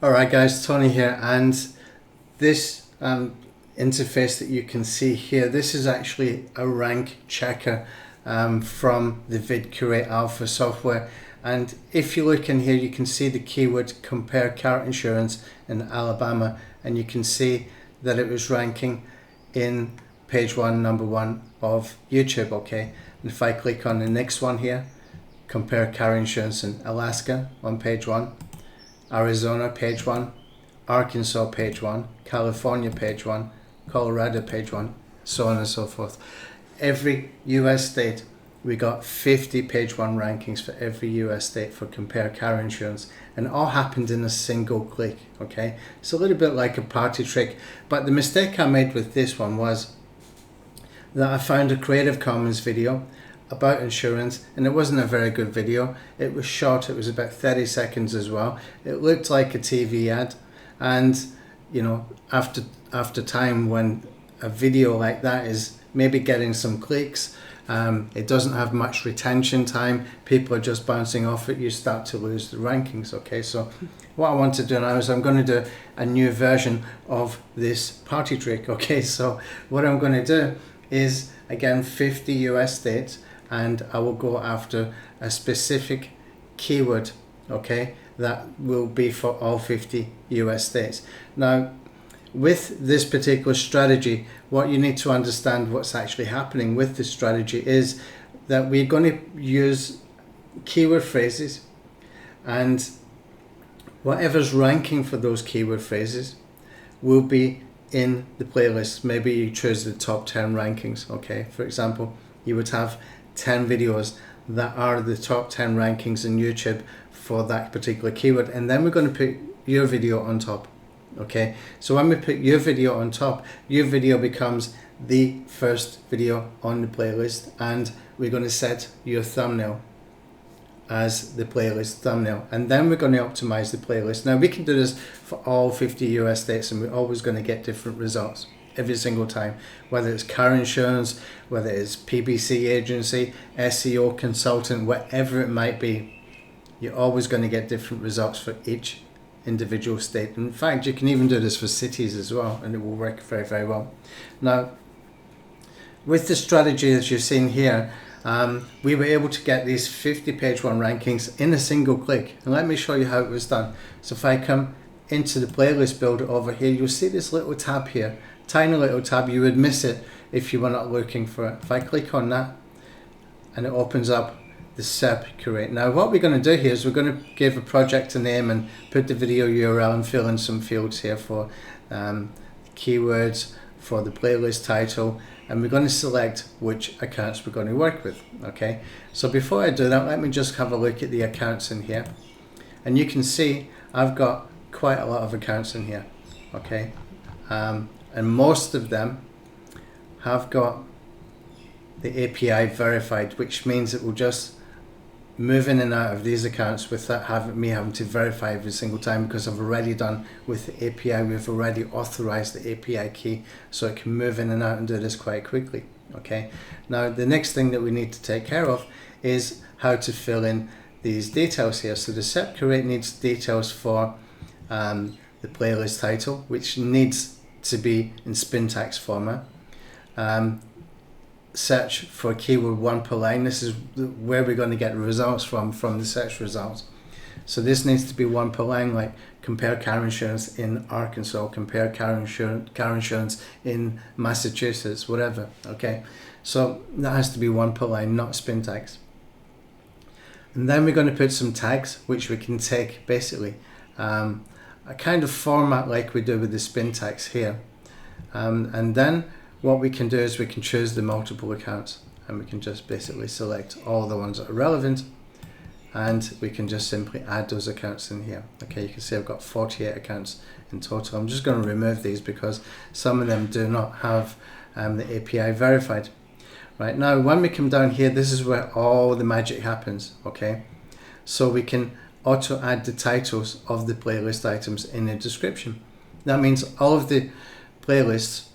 Alright guys, Tony here, and this interface that you can see here, this is actually a rank checker from the Curate Alpha software. And if you look in here, you can see the keyword compare car insurance in Alabama, and you can see that it was ranking in page 1, number 1 of YouTube. Okay, and if I click on the next one here, compare car insurance in Alaska on page 1, Arizona page 1, Arkansas page 1, California page 1, Colorado page 1, so on and so forth. Every US state, we got 50 page 1 rankings for every US state for compare car insurance, and it all happened in a single click. Okay, it's a little bit like a party trick, but the mistake I made with this one was that I found a Creative Commons video about insurance, and it wasn't a very good video. It was short, it was about 30 seconds as well. It looked like a TV ad, and you know, after time, when a video like that is maybe getting some clicks, it doesn't have much retention time, people are just bouncing off it, you start to lose the rankings. Okay, so what I want to do now is I'm going to do a new version of this party trick. Okay, so what I'm going to do is, again, 50 US states, and I will go after a specific keyword, okay, that will be for all 50 US states. Now, with this particular strategy, what you need to understand, what's actually happening with this strategy, is that we're going to use keyword phrases, and whatever's ranking for those keyword phrases will be in the playlist. Maybe you choose the top 10 rankings. Okay, for example, you would have 10 videos that are the top 10 rankings in YouTube for that particular keyword, and then we're going to put your video on top. Okay, so when we put your video on top, your video becomes the first video on the playlist, and we're going to set your thumbnail as the playlist thumbnail, and then we're going to optimize the playlist. Now we can do this for all 50 US states, and we're always going to get different results every single time, whether it's car insurance, whether it's PPC agency, SEO consultant, whatever it might be, you're always going to get different results for each individual state. In fact, you can even do this for cities as well, and it will work very, very well. Now, with the strategy as you've seen here, we were able to get these 50 page 1 rankings in a single click, and let me show you how it was done. So if I come into the playlist builder over here, you'll see this little tab here, tiny little tab. You would miss it if you were not looking for it. If I click on that, and it opens up the SERP Curate. Now what we're going to do here is we're going to give a project a name and put the video URL and fill in some fields here for keywords, for the playlist title, and we're going to select which accounts we're going to work with. Okay, so before I do that, let me just have a look at the accounts in here, and you can see I've got quite a lot of accounts in here. Okay, and most of them have got the API verified, which means it will just move in and out of these accounts without me having to verify every single time, because I've already done with the API, we've already authorized the API key, so it can move in and out and do this quite quickly. Okay, now the next thing that we need to take care of is how to fill in these details here. So the SERP Curate needs details for the playlist title, which needs to be in syntax format. Search for keyword 1 per line. This is where we're going to get results from the search results. So this needs to be 1 per line, like compare car insurance in Arkansas, compare car insurance in Massachusetts, whatever. Okay, so that has to be 1 per line, not syntax. And then we're going to put some tags, which we can take basically a kind of format like we do with the syntax here, and then what we can do is we can choose the multiple accounts, and we can just basically select all the ones that are relevant, and we can just simply add those accounts in here. Okay, you can see I've got 48 accounts in total. I'm just going to remove these because some of them do not have the API verified. Right, now when we come down here, this is where all the magic happens. Okay, so we can auto add the titles of the playlist items in the description. That means all of the playlists,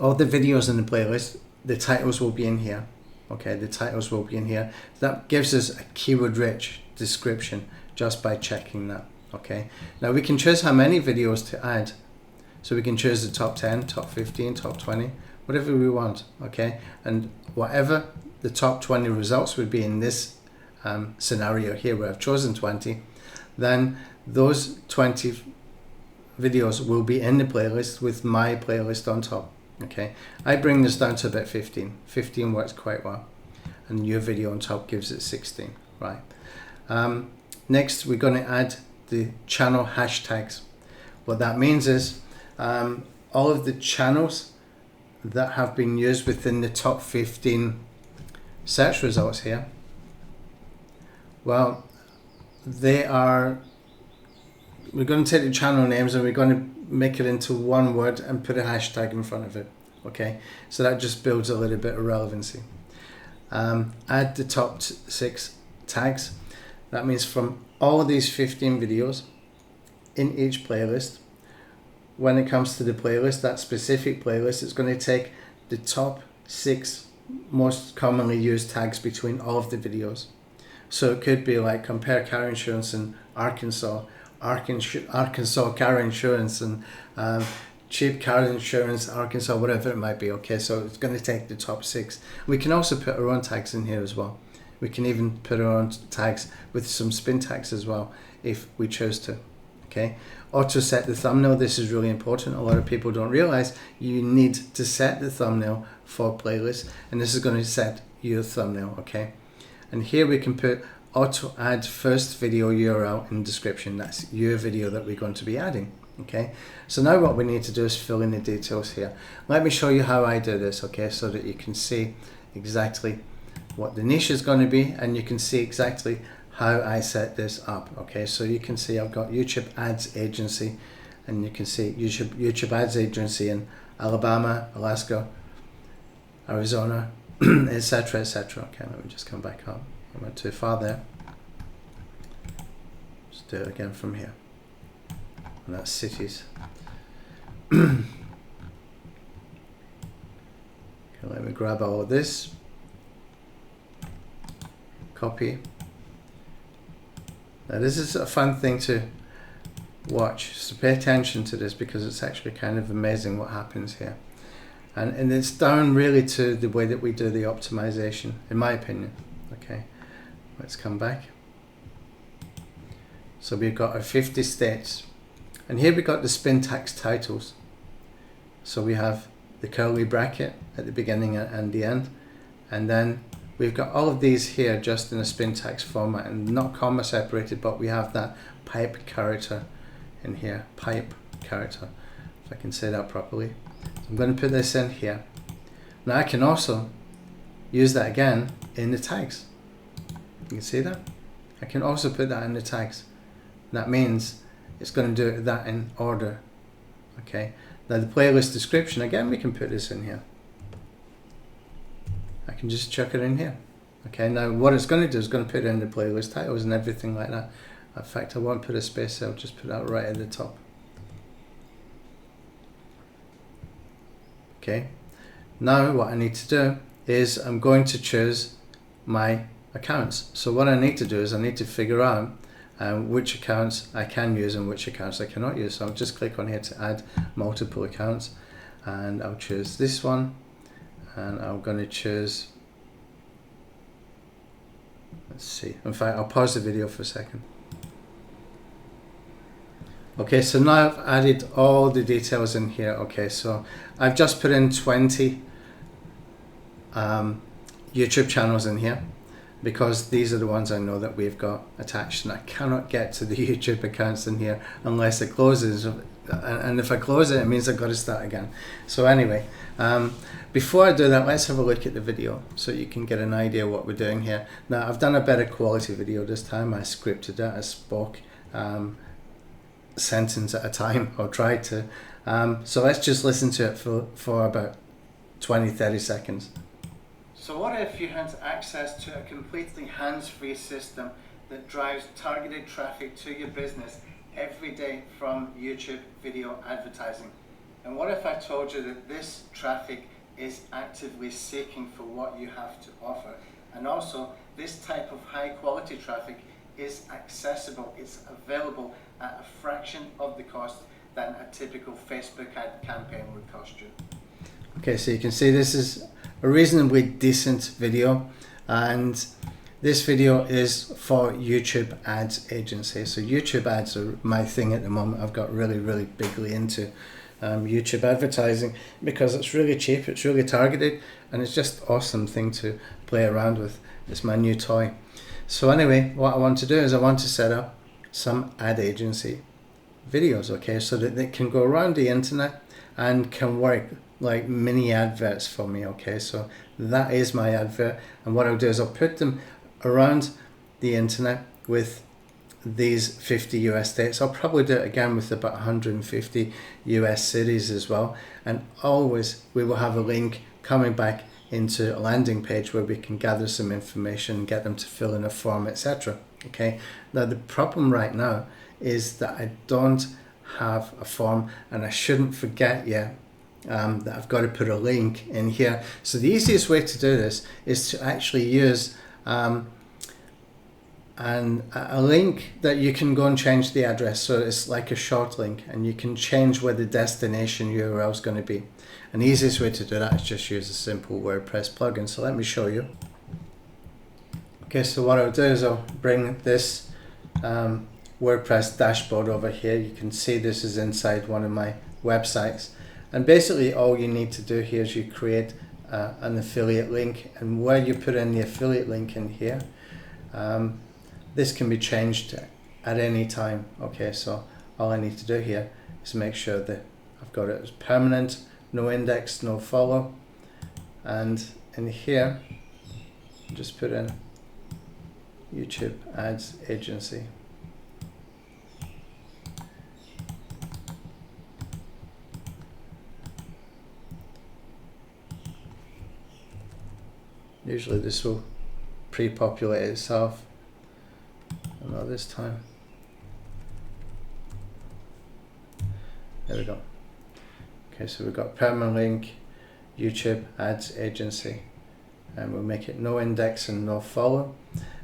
all the videos in the playlist, the titles will be in here. Okay, the titles will be in here. That gives us a keyword rich description just by checking that. Okay, now we can choose how many videos to add. So we can choose the top 10, top 15, top 20, whatever we want. Okay, and whatever the top 20 results would be in this scenario here where I've chosen 20, then those 20 videos will be in the playlist with my playlist on top. Okay, I bring this down to about 15. 15 works quite well, and your video on top gives it 16, right? Next, we're going to add the channel hashtags. What that means is all of the channels that have been used within the top 15 search results here, well, we're going to take the channel names and we're going to make it into one word and put a hashtag in front of it. Okay, so that just builds a little bit of relevancy. Add the top 6 tags. That means from all these 15 videos in each playlist, when it comes to the playlist, that specific playlist, it's going to take the top 6 most commonly used tags between all of the videos. So it could be like compare car insurance in Arkansas car insurance, and cheap car insurance Arkansas, whatever it might be. Okay, so it's going to take the top 6. We can also put our own tags in here as well. We can even put our own tags with some spin tags as well if we choose to. Okay, auto set the thumbnail. This is really important. A lot of people don't realize you need to set the thumbnail for playlists, and this is going to set your thumbnail. Okay, and here we can put auto add first video URL in description. That's your video that we're going to be adding. Okay, so now what we need to do is fill in the details here. Let me show you how I do this, okay, so that you can see exactly what the niche is going to be, and you can see exactly how I set this up. Okay, so you can see I've got YouTube Ads Agency, and you can see YouTube Ads Agency in Alabama, Alaska, Arizona, etc, etc. Okay, let me just come back up. I went too far there. Let's do it again from here. And that's cities. Okay, let me grab all of this. Copy. Now this is a fun thing to watch, so pay attention to this because it's actually kind of amazing what happens here. And it's down really to the way that we do the optimization, in my opinion. Okay, let's come back. So we've got our 50 states, and here we've got the spin tags titles. So we have the curly bracket at the beginning and the end, and then we've got all of these here just in a spin tags format and not comma separated, but we have that pipe character in here, pipe character, if I can say that properly. So I'm going to put this in here. Now I can also use that again in the tags. You can see that? I can also put that in the tags. That means it's going to do that in order. Okay. Now the playlist description, again, we can put this in here. I can just chuck it in here. Okay, now what it's going to do is going to put in the playlist titles and everything like that. In fact, I won't put a space, I'll just put that right at the top. Okay, now what I need to do is I'm going to choose my accounts. So what I need to do is I need to figure out which accounts I can use and which accounts I cannot use. So I'll just click on here to add multiple accounts, and I'll choose this one, and I'm going to choose, let's see, in fact I'll pause the video for a second. Okay, so now I've added all the details in here. Okay, so I've just put in 20 YouTube channels in here because these are the ones I know that we've got attached, and I cannot get to the YouTube accounts in here unless it closes, and if I close it, it means I've got to start again. So anyway, before I do that, let's have a look at the video so you can get an idea what we're doing here. Now I've done a better quality video this time. I scripted it, I spoke sentence at a time, or tried to. So let's just listen to it for about 20-30 seconds. So what if you had access to a completely hands-free system that drives targeted traffic to your business every day from YouTube video advertising? And what if I told you that this traffic is actively seeking for what you have to offer? And also, this type of high quality traffic is accessible, it's available at a fraction of the cost than a typical Facebook ad campaign would cost you. Okay, so you can see this is a reasonably decent video, and this video is for YouTube ads agency. So YouTube ads are my thing at the moment. I've got really bigly into YouTube advertising because it's really cheap, it's really targeted, and it's just an awesome thing to play around with. It's my new toy. So anyway, what I want to do is I want to set up some ad agency videos, okay, so that they can go around the internet and can work like mini adverts for me, okay. So that is my advert, and what I'll do is I'll put them around the internet with these 50 US states. I'll probably do it again with about 150 US cities as well, and always we will have a link coming back into a landing page where we can gather some information, get them to fill in a form, etc. Okay, now the problem right now is that I don't have a form, and I shouldn't forget yet that I've got to put a link in here. So the easiest way to do this is to actually use and a link that you can go and change the address. So it's like a short link, and you can change where the destination URL is going to be. And the easiest way to do that is just use a simple WordPress plugin. So let me show you. Okay, so what I'll do is I'll bring this WordPress dashboard over here. You can see this is inside one of my websites, and basically all you need to do here is you create an affiliate link, and where you put in the affiliate link in here, this can be changed at any time. Okay, so all I need to do here is make sure that I've got it as permanent, no index, no follow, and in here just put in YouTube ads agency. Usually this will pre-populate itself, and not this time. There we go. Okay, so we've got permanent link, YouTube ads agency, and we'll make it no index and no follow.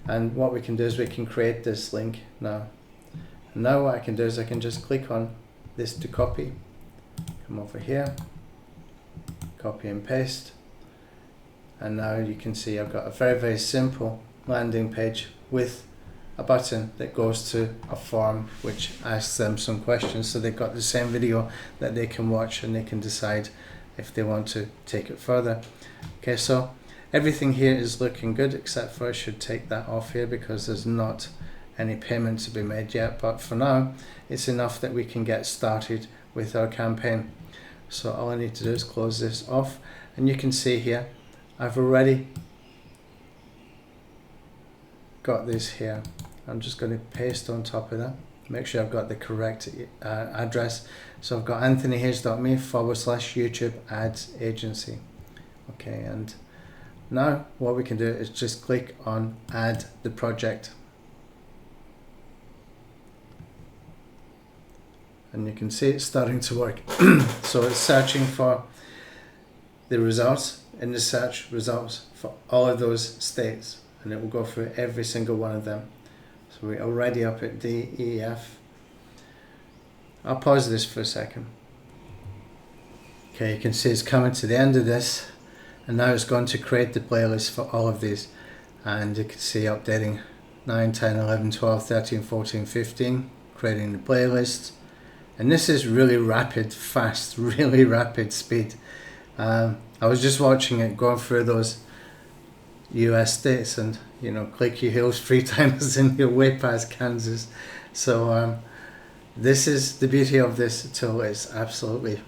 And what we can do is we can create this link now. And now what I can do is I can just click on this to copy, come over here, copy and paste. And now you can see I've got a very simple landing page with a button that goes to a form which asks them some questions, so they've got the same video that they can watch, and they can decide if they want to take it further. Okay, so everything here is looking good, except for I should take that off here because there's not any payment to be made yet, but for now it's enough that we can get started with our campaign. So all I need to do is close this off, and you can see here I've already got this here. I'm just going to paste on top of that, make sure I've got the correct address. So I've got anthonyhayes.me/YouTube ads agency. Okay, and now what we can do is just click on add the project, and you can see it's starting to work. So it's searching for the results in the search results for all of those states, and it will go through every single one of them. So we're already up at D, E, F. I'll pause this for a second. Okay, you can see it's coming to the end of this, and now it's going to create the playlist for all of these, and you can see updating 9, 10, 11, 12, 13, 14, 15, creating the playlist. And this is really rapid, fast, really rapid speed. I was just watching it going through those US states, and you know, click your heels 3 times and you're way past Kansas. So this is the beauty of this tool. It's absolutely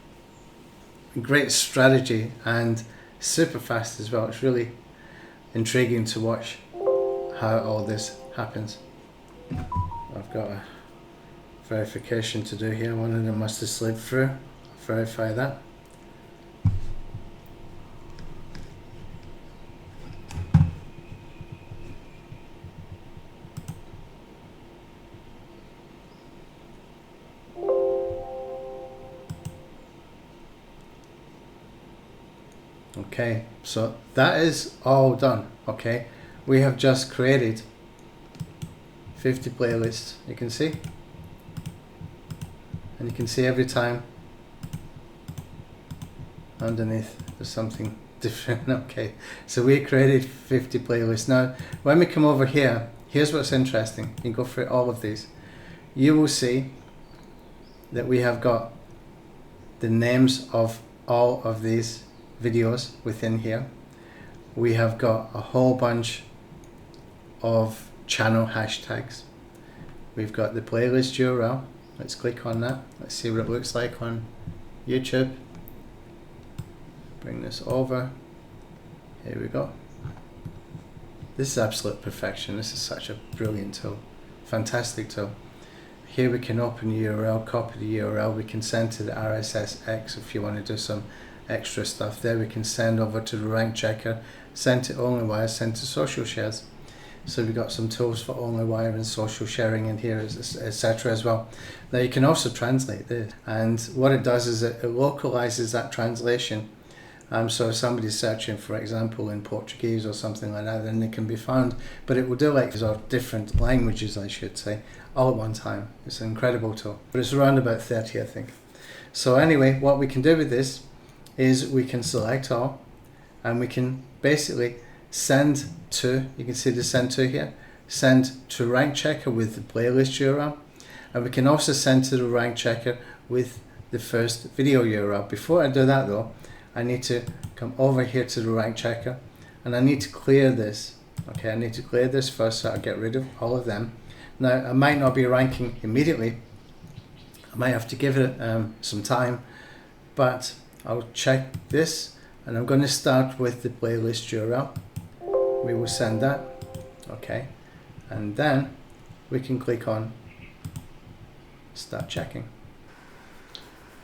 a great strategy and super fast as well. It's really intriguing to watch how all this happens. I've got a verification to do here. One of them must have slid through. I'll verify that. Okay, so that is all done. Okay, we have just created 50 playlists, you can see, and you can see every time underneath there's something different. Okay, so we created 50 playlists. Now when we come over here, here's what's interesting. You can go through all of these. You will see that we have got the names of all of these videos within here. We have got a whole bunch of channel hashtags. We've got the playlist URL. Let's click on that. Let's see what it looks like on YouTube. Bring this over. Here we go. This is absolute perfection. This is such a brilliant tool. Fantastic tool. Here we can open the URL, copy the URL. We can send to the RSS-X if you want to do some extra stuff there. We can send over to the rank checker, send to OnlyWire, send to social shares. So we've got some tools for OnlyWire and social sharing in here, etc. as well. Now you can also translate this, and what it does is it localizes that translation. So if somebody's searching, for example, in Portuguese or something like that, then they can be found. But it will do like these are different languages, I should say, all at one time. It's an incredible tool. But it's around about 30, I think. So anyway, what we can do with this is we can select all, and we can basically send to, you can see the send to here, send to rank checker with the playlist URL, and we can also send to the rank checker with the first video URL. Before I do that though, I need to come over here to the rank checker, and I need to clear this. Okay, I need to clear this first, so I'll get rid of all of them. Now I might not be ranking immediately, I might have to give it some time, but I'll check this, and I'm going to start with the playlist URL. We will send that, okay, and then we can click on start checking.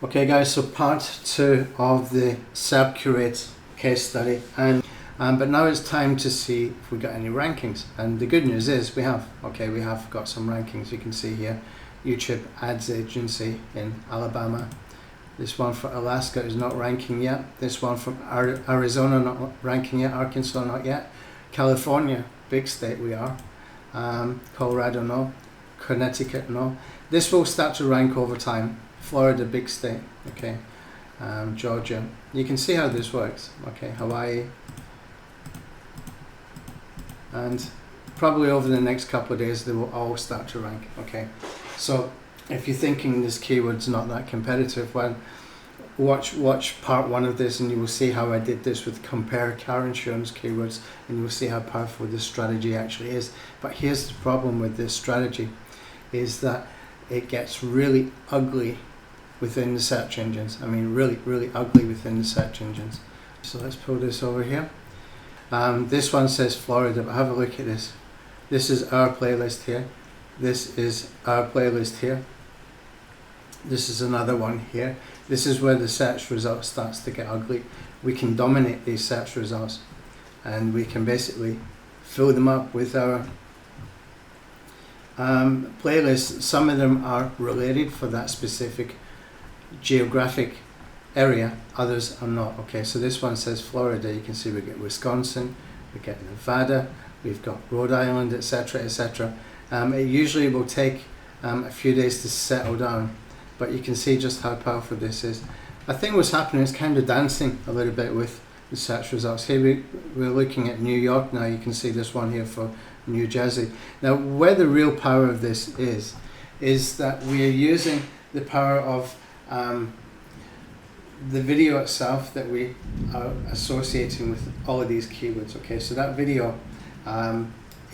Okay guys, so part 2 of the SERP Curate case study, and but now it's time to see if we got any rankings. And the good news is we have got some rankings. You can see here, YouTube Ads Agency in Alabama. This one for Alaska is not ranking yet. This one from Arizona not ranking yet. Arkansas not yet. California, big state we are. Colorado no. Connecticut no. This will start to rank over time. Florida, big state. Okay. Georgia. You can see how this works. Okay. Hawaii. And probably over the next couple of days they will all start to rank. Okay. So if you're thinking this keyword's not that competitive, well, watch part 1 of this, and you will see how I did this with compare car insurance keywords, and you will see how powerful this strategy actually is. But here's the problem with this strategy, is that it gets really ugly within the search engines. I mean really ugly within the search engines. So let's pull this over here. This one says Florida, but have a look at this. This is our playlist here. This is our playlist here. This is another one here. This is where the search result starts to get ugly. We can dominate these search results, and we can basically fill them up with our playlists. Some of them are related for that specific geographic area, others are not. Okay, so this one says Florida. You can see we get Wisconsin, we get Nevada, we've got Rhode Island, etc., etc. It usually will take a few days to settle down, but you can see just how powerful this is. I think what's happening is kind of dancing a little bit with the search results. Here we're looking at New York now. You can see this one here for New Jersey. Now where the real power of this is that we are using the power of the video itself that we are associating with all of these keywords. Okay, so that video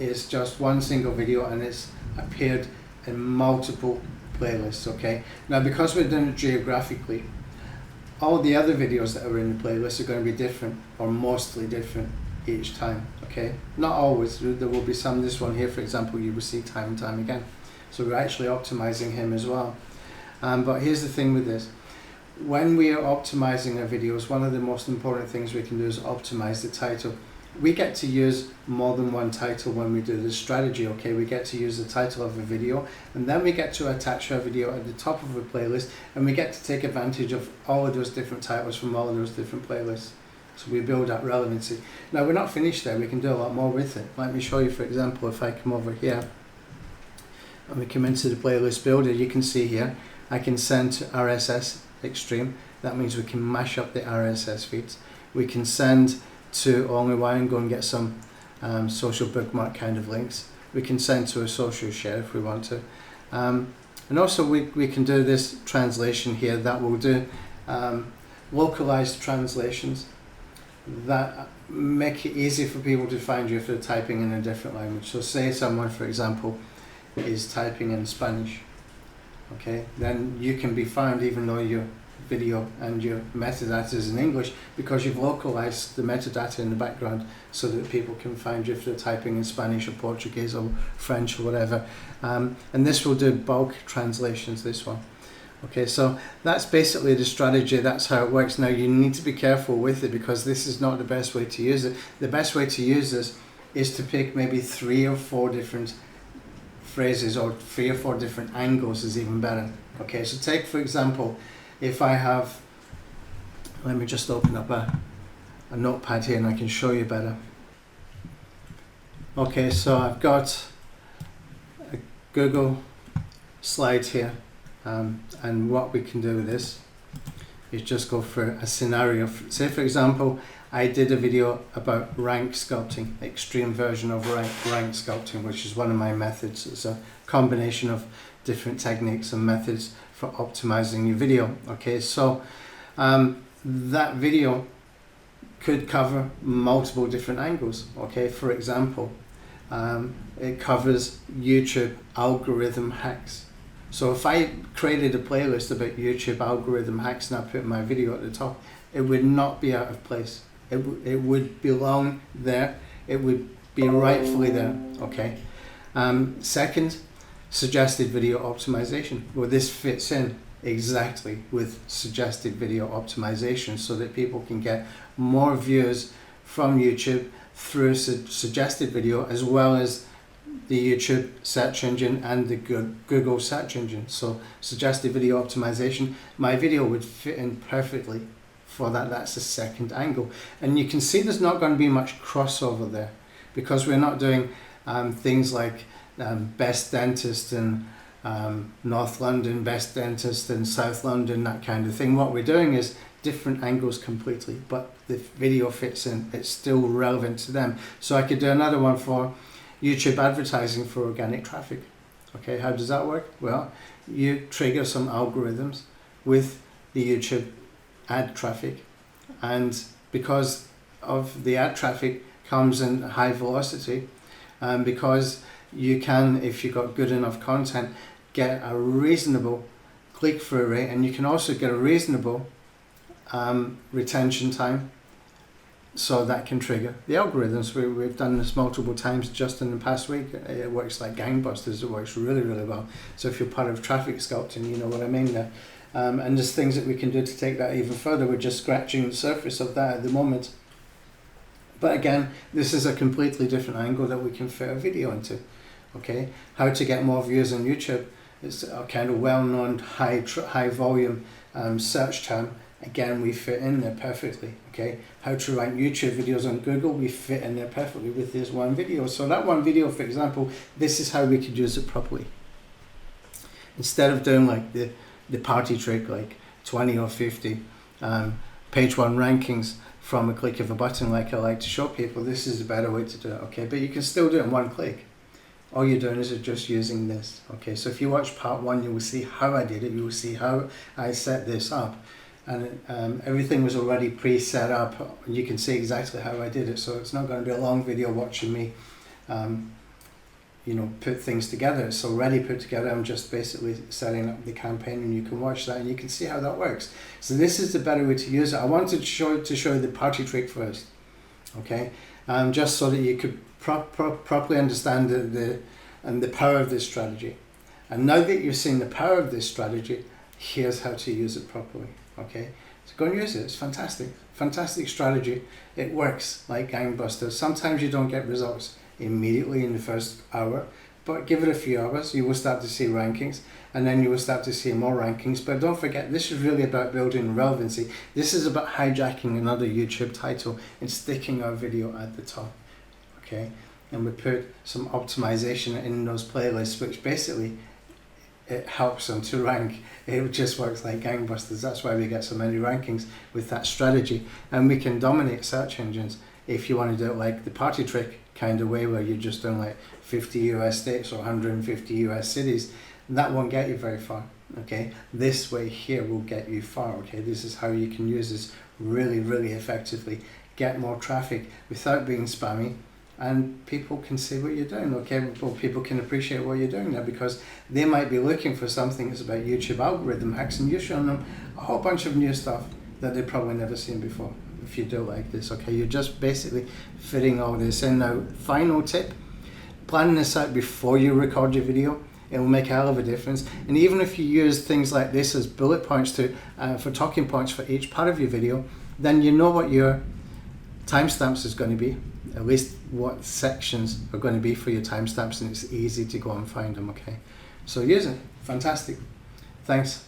is just one single video, and it's appeared in multiple playlists. Okay, now because we're doing it geographically, all the other videos that are in the playlist are going to be different, or mostly different each time. Okay, not always. There will be some. This one here, for example, you will see time and time again. So we're actually optimizing him as well. But here's the thing with this. When we are optimizing our videos, one of the most important things we can do is optimize the title. We get to use more than one title when we do this strategy. Okay, we get to use the title of a video, and then we get to attach our video at the top of a playlist, and we get to take advantage of all of those different titles from all of those different playlists. So we build that relevancy. Now we're not finished there, we can do a lot more with it. Let me show you, for example, if I come over here and we come into the playlist builder, you can see here I can send to RSS Extreme. That means we can mash up the RSS feeds. We can send to Only One and go and get some social bookmark kind of links. We can send to a social share if we want to. And also we can do this translation here that will do localized translations that make it easy for people to find you if they're typing in a different language. So say someone, for example, is typing in Spanish, okay, then you can be found even though your video and your metadata is in English, because you've localized the metadata in the background so that people can find you if they're typing in Spanish or Portuguese or French or whatever. And this will do bulk translations, this one. Okay, so that's basically the strategy. That's how it works. Now you need to be careful with it, because this is not the best way to use it. The best way to use this is to pick maybe 3 or 4 different phrases, or 3 or 4 different angles is even better. Okay, so take for example, if I have, let me just open up a notepad here and I can show you better. Okay, so I've got a Google slide here. And what we can do with this is just go for a scenario. Say for example, I did a video about rank sculpting, extreme version of rank sculpting, which is one of my methods. It's a combination of different techniques and methods for optimizing your video. Okay, so that video could cover multiple different angles. Okay, for example, it covers YouTube algorithm hacks. So if I created a playlist about YouTube algorithm hacks and I put my video at the top, it would not be out of place. It would belong there. It would be rightfully there. Okay. Second, suggested video optimization. Well, this fits in exactly with suggested video optimization, so that people can get more views from YouTube through suggested video, as well as the YouTube search engine and the Google search engine. So suggested video optimization, my video would fit in perfectly for that. That's the second angle. And you can see there's not going to be much crossover there, because we're not doing things like best dentist in North London, best dentist in South London, that kind of thing. What we're doing is different angles completely, but the video fits in. It's still relevant to them. So I could do another one for YouTube advertising for organic traffic. Okay, how does that work? Well, you trigger some algorithms with the YouTube ad traffic, and because of the ad traffic comes in high velocity, because you can, if you've got good enough content, get a reasonable click-through rate, and you can also get a reasonable retention time. So that can trigger the algorithms. We've done this multiple times just in the past week. It works like gangbusters. It works really, really well. So if you're part of traffic sculpting, you know what I mean there. And there's things that we can do to take that even further. We're just scratching the surface of that at the moment. But again, this is a completely different angle that we can fit a video into. Okay, how to get more views on YouTube. It's a kind of well-known high volume search term. Again, we fit in there perfectly. Okay, how to rank YouTube videos on Google, we fit in there perfectly with this one video. So that one video, for example, this is how we could use it properly. Instead of doing like the party trick, like 20 or 50 page 1 rankings from a click of a button, like I like to show people, this is a better way to do it. Okay, but you can still do it in one click. All you're doing is just using this. Okay, so if you watch part 1, you will see how I did it. You will see how I set this up. And everything was already pre-set up. You can see exactly how I did it, so it's not going to be a long video watching me put things together. It's already put together. I'm just basically setting up the campaign, and you can watch that and you can see how that works. So this is the better way to use it. I wanted to show you the party trick first, okay, just so that you could properly understand the power of this strategy. And now that you've seen the power of this strategy, here's how to use it properly. Okay, so go and use it. It's fantastic strategy. It works like gangbusters. Sometimes you don't get results immediately in the first hour, but give it a few hours, you will start to see rankings, and then you will start to see more rankings. But don't forget, this is really about building relevancy. This is about hijacking another YouTube title and sticking our video at the top. Okay, and we put some optimization in those playlists, which basically it helps them to rank. It just works like gangbusters. That's why we get so many rankings with that strategy, and we can dominate search engines if you want to do it like the party trick kind of way, where you're just doing like 50 US states or 150 US cities. That won't get you very far. Okay, this way here will get you far. Okay, this is how you can use this really, really effectively, get more traffic without being spammy, and people can see what you're doing. Okay, well, people can appreciate what you're doing now, because they might be looking for something that's about YouTube algorithm hacks, and you're showing them a whole bunch of new stuff that they've probably never seen before. If you do it like this, okay, you're just basically fitting all this in. Now, final tip, planning this out before you record your video, it will make a hell of a difference. And even if you use things like this as bullet points to for talking points for each part of your video, then you know what your timestamps is going to be, at least what sections are going to be for your timestamps, and it's easy to go and find them. Okay, so use it. Fantastic. Thanks.